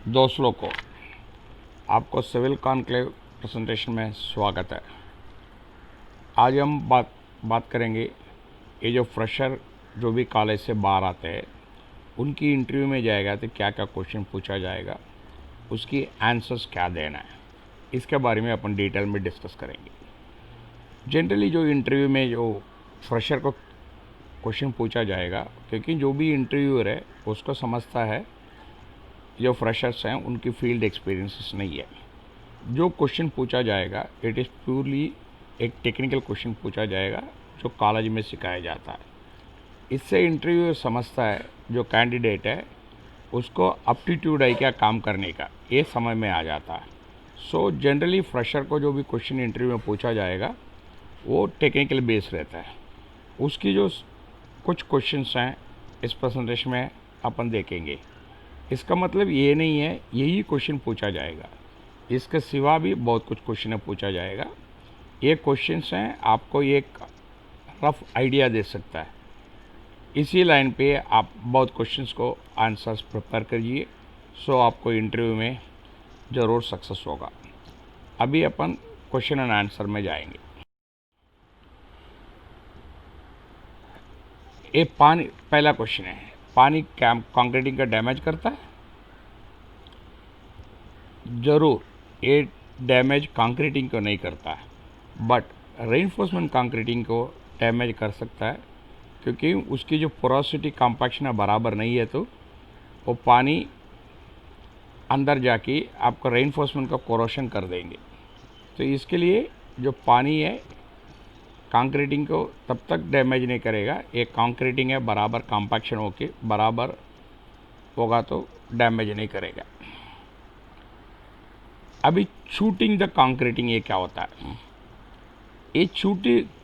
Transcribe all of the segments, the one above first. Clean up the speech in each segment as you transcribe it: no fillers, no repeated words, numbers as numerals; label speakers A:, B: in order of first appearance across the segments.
A: दोस्तों को आपको सिविल कॉन्क्लेव प्रेजेंटेशन में स्वागत है। आज हम बात करेंगे ये जो फ्रेशर जो भी कॉलेज से बाहर आते हैं उनकी इंटरव्यू में जाएगा तो क्या क्या क्वेश्चन पूछा जाएगा, उसकी आंसर्स क्या देना है, इसके बारे में अपन डिटेल में डिस्कस करेंगे। जनरली जो इंटरव्यू में जो फ्रेशर को क्वेश्चन पूछा जाएगा, क्योंकि जो भी इंटरव्यूअर है उसको समझता है जो फ्रेशर्स हैं उनकी फील्ड एक्सपीरियंसेस नहीं है। जो क्वेश्चन पूछा जाएगा इट इज़ प्योरली एक टेक्निकल क्वेश्चन पूछा जाएगा जो कॉलेज में सिखाया जाता है। इससे इंटरव्यू समझता है जो कैंडिडेट है उसको एप्टीट्यूड है क्या काम करने का, ये समझ में आ जाता है। सो जनरली फ्रेशर को जो भी क्वेश्चन इंटरव्यू में पूछा जाएगा वो टेक्निकल बेस रहता है। उसकी जो कुछ क्वेश्चंस हैं इस प्रेजेंटेशन में अपन देखेंगे। इसका मतलब ये नहीं है यही क्वेश्चन पूछा जाएगा, इसके सिवा भी बहुत कुछ क्वेश्चन पूछा जाएगा। ये क्वेश्चंस हैं आपको एक रफ आइडिया दे सकता है। इसी लाइन पे आप बहुत क्वेश्चंस को आंसर्स प्रिपेयर करिए, सो आपको इंटरव्यू में ज़रूर सक्सेस होगा। अभी अपन क्वेश्चन एंड आंसर में जाएंगे। ये पानी, पहला क्वेश्चन है, पानी कंक्रीटिंग का डैमेज करता है? ज़रूर, ये डैमेज कंक्रीटिंग को नहीं करता है, बट रेनफोर्समेंट कंक्रीटिंग को डैमेज कर सकता है, क्योंकि उसकी जो पोरोसिटी कॉम्पैक्शन बराबर नहीं है तो वो पानी अंदर जाके आपको रेनफोर्समेंट का कोरोशन कर देंगे। तो इसके लिए जो पानी है कंक्रीटिंग को तब तक डैमेज नहीं करेगा, ये कंक्रीटिंग है बराबर कॉम्पैक्शन होके बराबर होगा तो डैमेज नहीं करेगा। अभी शूटिंग द कंक्रीटिंग ये क्या होता है? ये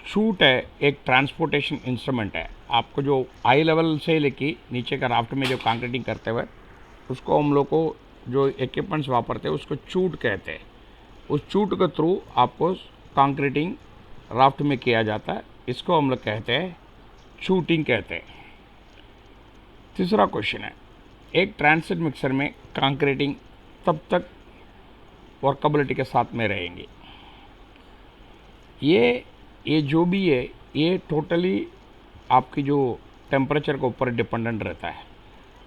A: शूट है एक ट्रांसपोर्टेशन इंस्ट्रूमेंट है। आपको जो आई लेवल से लेके नीचे का राफ्ट में जो कंक्रीटिंग करते हुए उसको हम लोग को जो इक्विपमेंट्स वापरते हैं उसको शूट कहते हैं। उस शूट के थ्रू आपको कंक्रीटिंग राफ्ट में किया जाता है, इसको हम लोग कहते हैं शूटिंग कहते हैं। तीसरा क्वेश्चन है, एक ट्रांसिट मिक्सर में कंक्रीटिंग तब तक वर्कबिलिटी के साथ में रहेंगे। ये जो भी है ये टोटली आपकी जो टेम्परेचर के ऊपर डिपेंडेंट रहता है।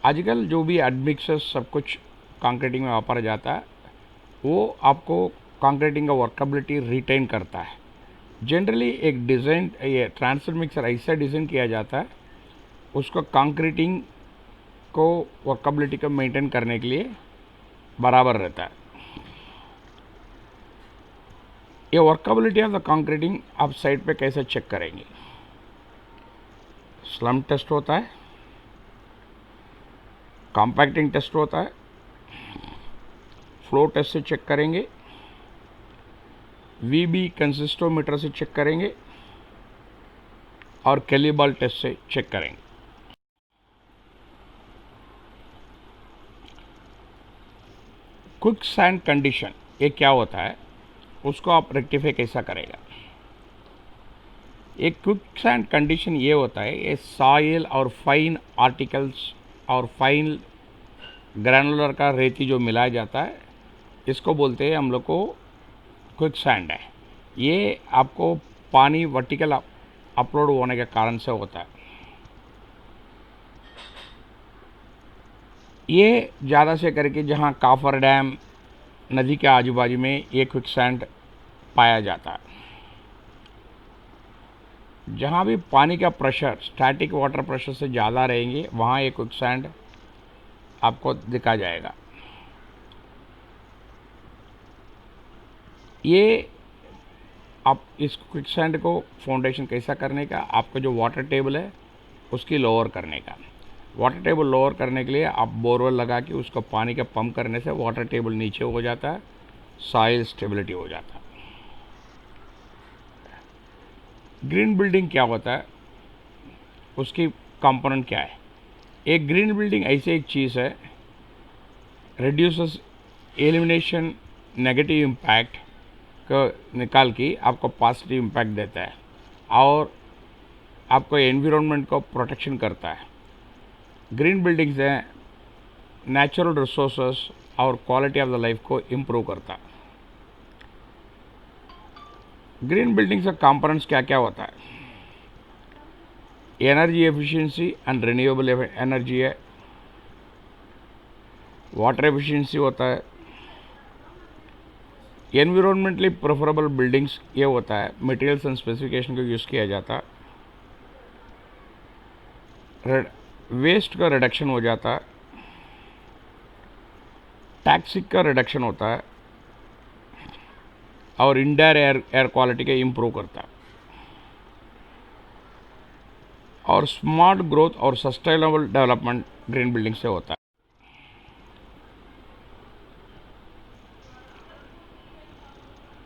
A: आजकल जो भी एडमिक्सर्स सब कुछ कंक्रीटिंग में वापरा जाता है वो आपको कंक्रीटिंग का वर्कबिलिटी रिटेन करता है। जनरली एक डिज़ाइन, ये ट्रांसफर मिक्सर ऐसा डिज़ाइन किया जाता है उसको कंक्रीटिंग को वर्कबिलिटी को मेंटेन करने के लिए बराबर रहता है। ये वर्कबिलिटी ऑफ द कंक्रीटिंग आप साइड पे कैसे चेक करेंगे? स्लम टेस्ट होता है, कॉम्पैक्टिंग टेस्ट होता है, फ्लो टेस्ट से चेक करेंगे, वीबी कंसिस्टोमीटर से चेक करेंगे और कैलिबल टेस्ट से चेक करेंगे। क्विक सैंड कंडीशन ये क्या होता है, उसको आप रेक्टिफाई कैसा करेगा? एक क्विक सैंड कंडीशन ये होता है, ये सॉइल और फाइन आर्टिकल्स और फाइन ग्रैनुलर का रेती जो मिलाया जाता है इसको बोलते हैं हम लोग को क्विक सैंड है। ये आपको पानी वर्टिकल अपलोड होने के कारण से होता है। ये ज़्यादा से करके जहाँ काफर डैम नदी के आजू बाजू में ये क्विक सैंड पाया जाता है। जहाँ भी पानी का प्रेशर स्टैटिक वाटर प्रेशर से ज़्यादा रहेंगे वहाँ ये क्विक सैंड आपको दिखा जाएगा। ये आप इस क्विक सैंड को फाउंडेशन कैसा करने का, आपका जो वाटर टेबल है उसकी लोअर करने का। वाटर टेबल लोअर करने के लिए आप बोरवेल लगा के उसको पानी का पंप करने से वाटर टेबल नीचे हो जाता है, सॉइल स्टेबिलिटी हो जाता है। ग्रीन बिल्डिंग क्या होता है, उसकी कंपोनेंट क्या है? एक ग्रीन बिल्डिंग ऐसी एक चीज़ है रिड्यूसेस एलिमिनेशन नेगेटिव इम्पैक्ट को निकाल के आपको पॉजिटिव इम्पैक्ट देता है और आपको एनवायरनमेंट को प्रोटेक्शन करता है। ग्रीन बिल्डिंग्स हैं नेचुरल रिसोर्सेस और क्वालिटी ऑफ द लाइफ को इम्प्रूव करता है। ग्रीन बिल्डिंग्स का कंपोनेंट्स क्या क्या होता है? Energy efficiency and renewable energy है, वाटर एफिशिएंसी होता है, एनवायरमेंटली प्रेफरेबल बिल्डिंग्स ये होता है, मटेरियल्स एंड स्पेसिफिकेशन को यूज़ किया जाता है, वेस्ट का रिडक्शन हो जाता है, टैक्सिक का रिडक्शन होता है और इंडोर एयर क्वालिटी का इम्प्रूव करता है और स्मार्ट ग्रोथ और सस्टेनेबल डेवलपमेंट ग्रीन बिल्डिंग से होता है।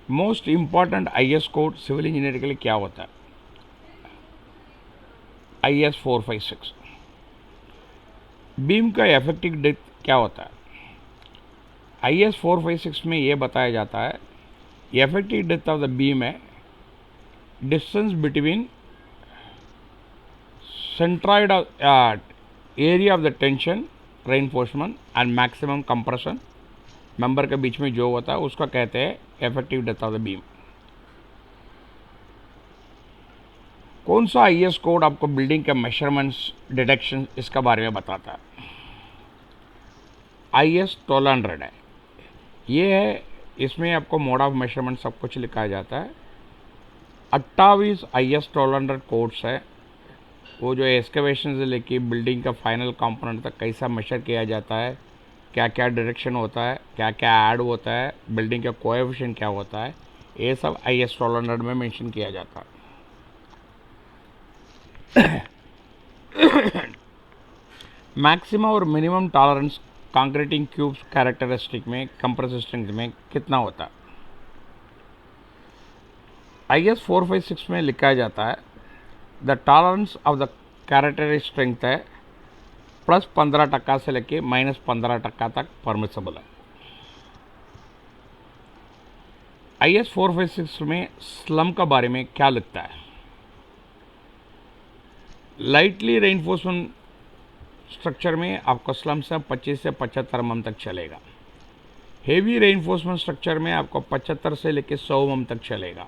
A: Most important IS code civil engineer के लिए क्या होता है? IS 456। बीम का इफेक्टिव डेप्थ क्या होता है? IS 456 में यह बताया जाता है effective depth of the beam है distance between centroid area of the tension reinforcement and maximum compression member के बीच में जो होता है उसका कहते हैं effective depth of the beam. कौन सा IS कोड आपको बिल्डिंग के मेजरमेंट्स डिटेक्शन इसका बारे में बताता है? IS 1200 है। ये है, इसमें आपको मोड ऑफ मेजरमेंट सब कुछ लिखा जाता है। 28 IS 1200 कोड्स है, वो जो एक्सकेवेशन से लेके बिल्डिंग का फाइनल कंपोनेंट तक कैसा मेजर किया जाता है, क्या क्या डायरेक्शन होता है, क्या क्या ऐड होता है, बिल्डिंग का कोएफिशिएंट क्या होता है, ये सब IS 1200 में मेंशन किया जाता है। मैक्सिमम और minimum tolerance concreting cubes characteristic में कंप्रेसिव स्ट्रेंथ में कितना होता है? IS 456 में लिखा जाता है the tolerance of the characteristic strength है +15% से लेके -15% तक परमिसेबल है। IS 456 में स्लम का बारे में क्या लिखता है? लाइटली रेनफोर्समेंट स्ट्रक्चर में आपका स्लम से 25 से 75 mm तक चलेगा। हेवी रेनफोर्समेंट स्ट्रक्चर में आपको 75 से लेके 100 mm तक चलेगा।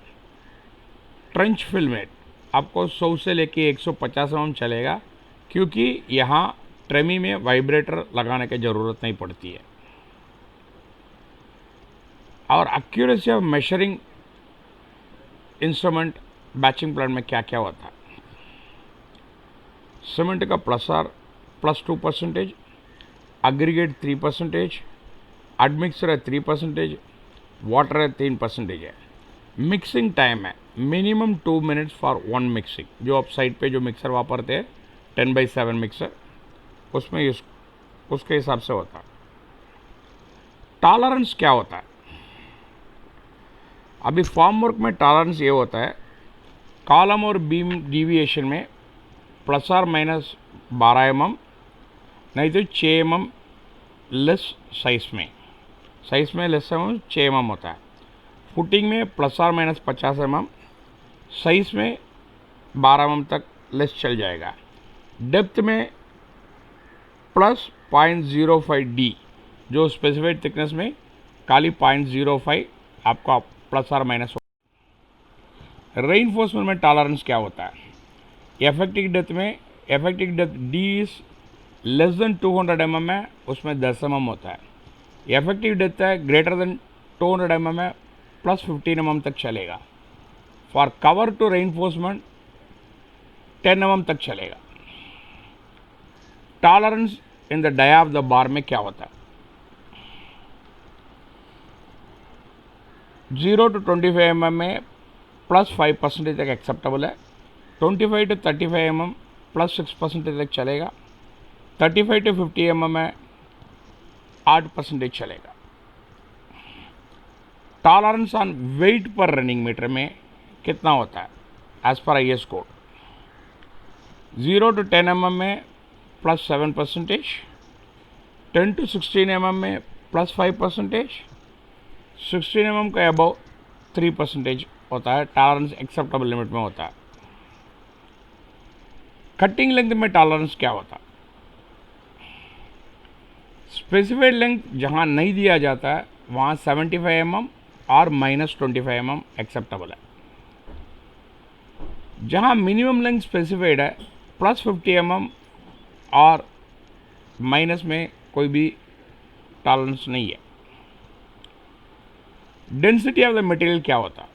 A: ट्रेंच फिल में आपको 100 से लेके 150 mm चलेगा, क्योंकि यहाँ ट्रेमी में वाइब्रेटर लगाने की ज़रूरत नहीं पड़ती है। और accuracy of measuring instrument batching plant में क्या क्या होता है? सीमेंट का +2%, एग्रीगेट 3%, एडमिक्सर है 3%, वाटर है 3% है। मिक्सिंग टाइम है मिनिमम 2 मिनट्स फॉर 1 मिक्सिंग। जो आप साइड पे जो मिक्सर वापरते हैं 10/7 मिक्सर, उसमें उसके हिसाब से होता है। टॉलरेंस क्या होता है? अभी फॉर्म वर्क में टॉलरेंस ये होता है कॉलम और बीम डिविएशन में ±12 mm, नहीं तो 6 mm लेस साइज में लेस 6 mm होता है। फुटिंग में ±50 mm, साइज में 12 mm तक लेस चल जाएगा। डेप्थ में +0.05 D, जो स्पेसिफाइड थिकनेस में खाली 0.05 आपका ±। रेनफोर्समेंट में टॉलरेंस क्या होता है? Effective depth D is less than 200 mm है, उसमें 10 mm होता है। इफेक्टिव डेप्थ है ग्रेटर देन 200 mm है, +15 mm तक चलेगा। For cover to reinforcement 10 mm तक चलेगा। Tolerance in the dia of the bar में क्या होता है? 0 to 25 mm में +5% तक एक्सेप्टेबल है। 25 to 35 mm +6% तक चलेगा। 35 to 50 mm में 8% चलेगा। टॉलरेंस ऑन वेट पर रनिंग मीटर में कितना होता है as per IS code? 0 to 10 mm में +7%, 10 to 16 mm में +5%, 16 mm का अबव 3% होता है। टॉलरेंस एक्सेप्टेबल लिमिट में होता है। कटिंग लेंथ में टॉलरेंस क्या होता है? स्पेसिफाइड लेंथ जहाँ नहीं दिया जाता है वहाँ 75 mm और -25 mm एक्सेप्टेबल है। जहाँ मिनिमम लेंथ स्पेसिफाइड है +50 mm और माइनस में कोई भी टॉलरेंस नहीं है। डेंसिटी ऑफ द मटेरियल क्या होता है?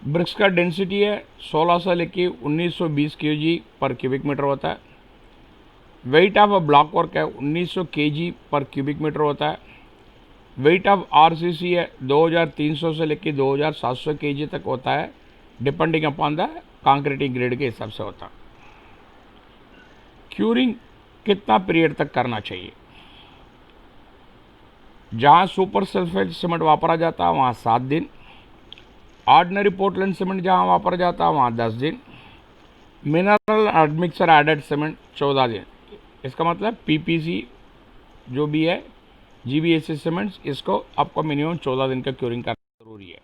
A: ब्रिक्स का डेंसिटी है 1600 लेके 1920 kg पर क्यूबिक मीटर होता है। Weight of a block work है 1900 kg पर क्यूबिक मीटर होता है। वेट ऑफ आरसीसी है 2300 से लेके 2700 kg तक होता है, depending upon the concreting grade के हिसाब से होता है। क्यूरिंग कितना पीरियड तक करना चाहिए? जहां सुपर सल्फेट सीमेंट वापरा जाता है वहां 7 दिन, ऑर्डिनरी पोर्टलैंड सीमेंट जहां वापरा जाता है वहां 10 दिन, मिनरल एडमिक्सर एडेड सीमेंट 14 दिन। इसका मतलब पीपीसी जो भी है जीबीएससी सीमेंट्स, इसको आपको मिनिमम 14 दिन का क्यूरिंग करना जरूरी है।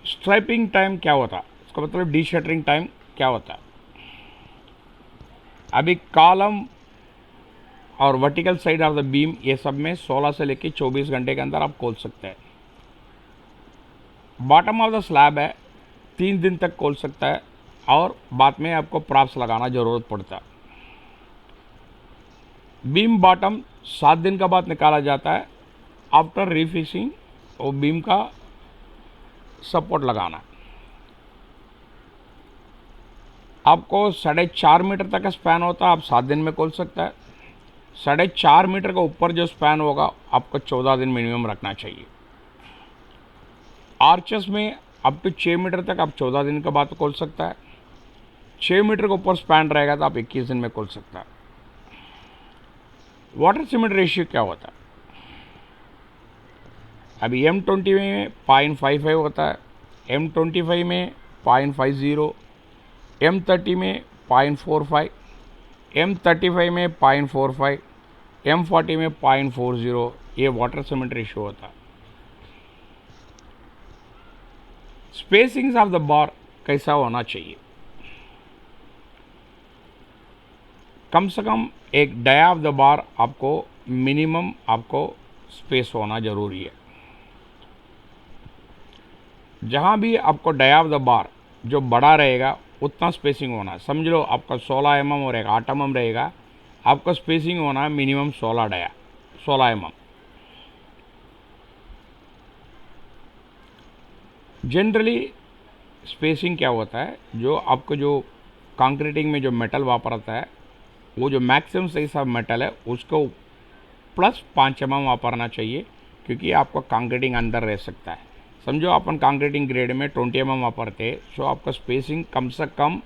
A: स्ट्राइपिंग टाइम क्या होता है? इसका मतलब डी शटरिंग टाइम क्या होता है? अभी कॉलम और vertical side of the beam ये सब में 16 से लेके 24 घंटे के अंदर आप खोल सकते हैं। बॉटम ऑफ द स्लैब है 3 दिन तक खोल सकता है और बाद में आपको प्रॉप्स लगाना जरूरत पड़ता है। बीम बॉटम 7 दिन का बाद निकाला जाता है आफ्टर रीफिक्सिंग और बीम का सपोर्ट लगाना। आपको 4.5 मीटर तक का स्पैन होता है, आप 7 दिन में खोल सकता है। 4.5 मीटर का ऊपर जो स्पैन होगा आपको 14 दिन मिनिमम रखना चाहिए। आर्चेस में अप टू 6 मीटर तक आप 14 दिन के बाद खोल सकता है। 6 मीटर के ऊपर स्पैन रहेगा तो आप 21 दिन में खोल सकता है। वाटर सीमेंट रेशियो क्या होता है? अभी M20 में 0.55 होता है, M25 में 0.50, M30 में 0.45, M35 में 0.45, M40 में 0.40। ये वाटर सीमेंट रेशियो होता है। स्पेसिंग्स ऑफ द बार कैसा होना चाहिए? कम से कम एक डाया ऑफ द बार आपको मिनिमम आपको स्पेस होना जरूरी है। जहां भी आपको डाया ऑफ द बार जो बड़ा रहेगा उतना स्पेसिंग होना। समझ लो आपका 16 mm और 8 mm रहेगा, आपका स्पेसिंग होना मिनिमम 16 mm। जनरली स्पेसिंग क्या होता है, जो आपको जो कंक्रीटिंग में जो मेटल वापरता है वो जो मैक्सिमम साइज ऑफ मेटल है उसको +5 mm वापरना चाहिए, क्योंकि आपका कंक्रीटिंग अंदर रह सकता है। समझो अपन कंक्रीटिंग ग्रेड में 20 mm वापरते, सो आपका स्पेसिंग कम से कम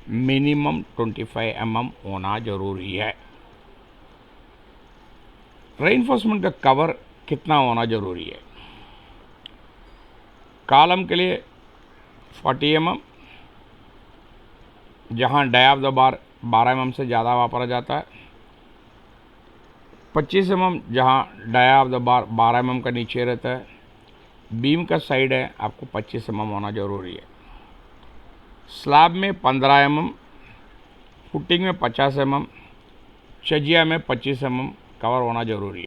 A: मिनिमम 25 mm होना जरूरी है। रेइनफोर्समेंट का कवर कितना होना जरूरी है? कॉलम के लिए 40 mm, जहां dia of the bar 12 mm से ज़्यादा वापरा जाता है। 25 mm जहां dia of the bar 12 mm का नीचे रहता है। बीम का साइड है आपको 25 mm होना जरूरी है। स्लैब में 15 mm, फुटिंग में 50 mm, छजिया में 25 mm कवर होना जरूरी है।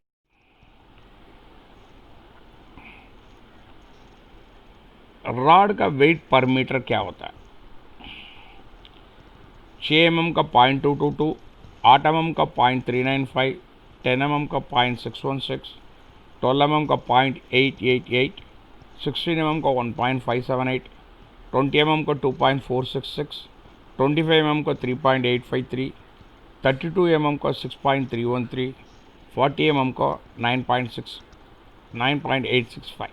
A: रॉड का वेट पर मीटर क्या होता है? 6 mm का 0.222, 8 mm का 0.395, 10 mm का 0.616, 12 mm का 0.888, 16 mm का 1.578, 20 mm का 2.466, 25 mm का 3.853, 32 mm का 6.313, 40 mm का 9.865।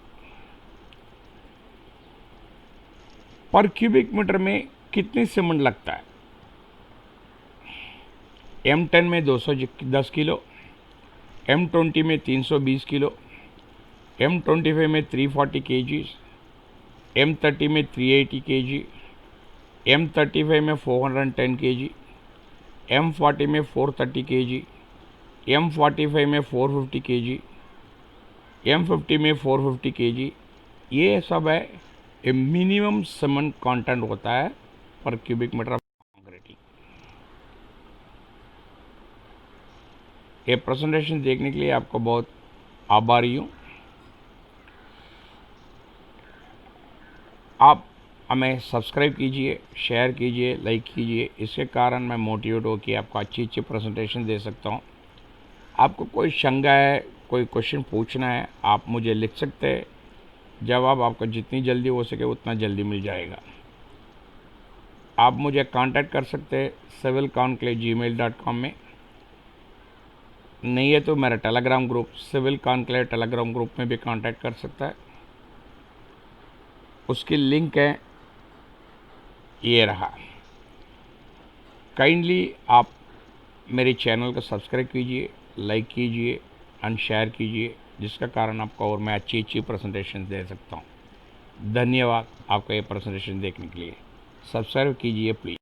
A: पर क्यूबिक मीटर में कितनी सीमेंट लगता है? M10 में 210 किलो, M20 में 320 किलो, M25 में 340 kg, M30 में 380 kg, M35 में 410 kg, M40 में 430 kg, M45 में 450 kg, M50 में 450 kg। ये सब है, मिनिमम सीमेंट कंटेंट होता है पर क्यूबिक मीटर ऑफ कंक्रीटिंग। ये प्रेजेंटेशन देखने के लिए आपको बहुत आभारी हूँ। आप हमें सब्सक्राइब कीजिए, शेयर कीजिए, लाइक कीजिए। इसके कारण मैं मोटिवेट हो कि आपको अच्छी अच्छी प्रेजेंटेशन दे सकता हूँ। आपको कोई शंका है, कोई क्वेश्चन पूछना है, आप मुझे लिख सकते हैं। जवाब आपको जितनी जल्दी हो सके उतना जल्दी मिल जाएगा। आप मुझे कांटेक्ट कर सकते हैं civilconclave@gmail.com में। नहीं है तो मेरा Telegram group civil conclave Telegram group में भी कांटेक्ट कर सकता है। उसकी लिंक है ये रहा। काइंडली आप मेरे चैनल को सब्सक्राइब कीजिए, लाइक कीजिए एंड शेयर कीजिए, जिसका कारण आपको और मैं अच्छी अच्छी प्रेजेंटेशन दे सकता हूँ। धन्यवाद आपका ये प्रेजेंटेशन देखने के लिए। सब्सक्राइब कीजिए प्लीज़।